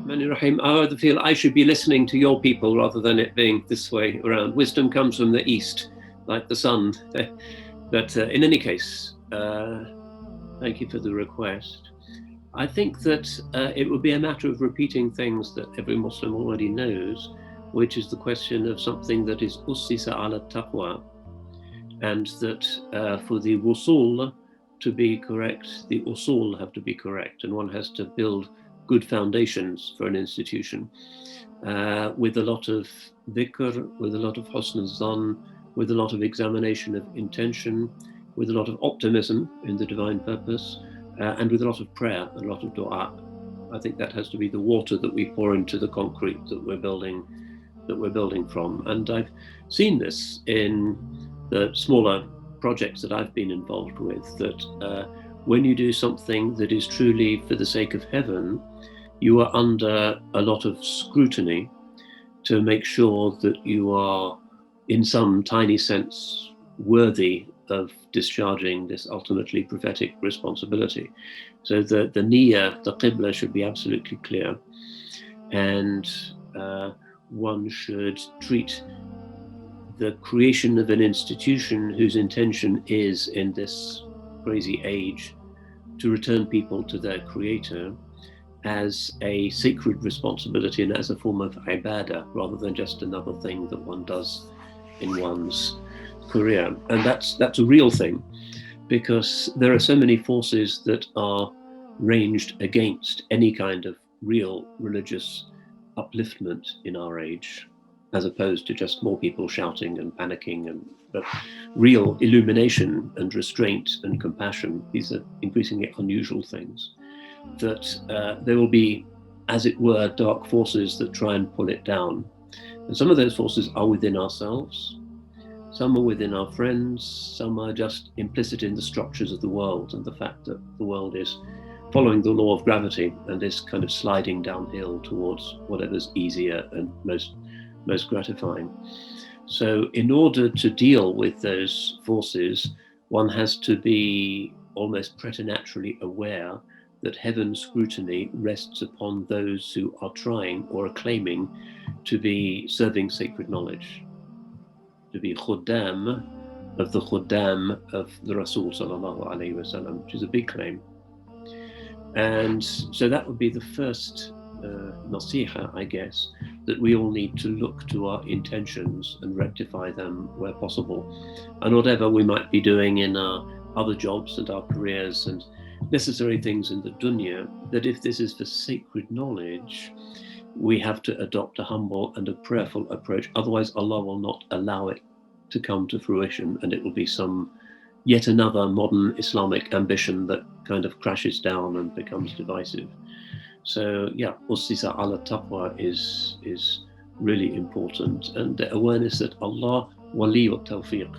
Rahim. I rather feel I should be listening to your people rather than it being this way around. Wisdom comes from the east, like the sun. But in any case, thank you for the request. I think that it would be a matter of repeating things that every Muslim already knows, which is the question of something that is ussisa ala taqwa, and that for the wusul to be correct, the usul have to be correct, and one has to build good foundations for an institution with a lot of dhikr, with a lot of husn al-zan, with a lot of examination of intention, with a lot of optimism in the divine purpose, and with a lot of prayer, a lot of dua. I think that has to be the water that we pour into the concrete that we're building from. And I've seen this in the smaller projects that I've been involved with, that when you do something that is truly for the sake of heaven, you are under a lot of scrutiny to make sure that you are, in some tiny sense, worthy of discharging this ultimately prophetic responsibility. So the niyyah, the qibla, should be absolutely clear, and one should treat the creation of an institution whose intention is, in this crazy age, to return people to their creator, as a sacred responsibility and as a form of ibadah, rather than just another thing that one does in one's career. And that's a real thing, because there are so many forces that are ranged against any kind of real religious upliftment in our age, as opposed to just more people shouting and panicking, and but real illumination and restraint and compassion. These are increasingly unusual things, that there will be, as it were, dark forces that try and pull it down. And some of those forces are within ourselves, some are within our friends, some are just implicit in the structures of the world and the fact that the world is following the law of gravity and is kind of sliding downhill towards whatever's easier and most gratifying. So in order to deal with those forces, one has to be almost preternaturally aware that heaven's scrutiny rests upon those who are trying or are claiming to be serving sacred knowledge, to be khuddam of the khuddam of the Rasul sallallahu alayhi wasallam, which is a big claim. And so that would be the first nasiha, I guess, that we all need to look to our intentions and rectify them where possible. And whatever we might be doing in our other jobs and our careers and necessary things in the dunya, that if this is for sacred knowledge, we have to adopt a humble and a prayerful approach. Otherwise, Allah will not allow it to come to fruition, and it will be some yet another modern Islamic ambition that kind of crashes down and becomes divisive. So yeah, ussisa ala taqwa is really important, and the awareness that Allah wali wa tawfiq,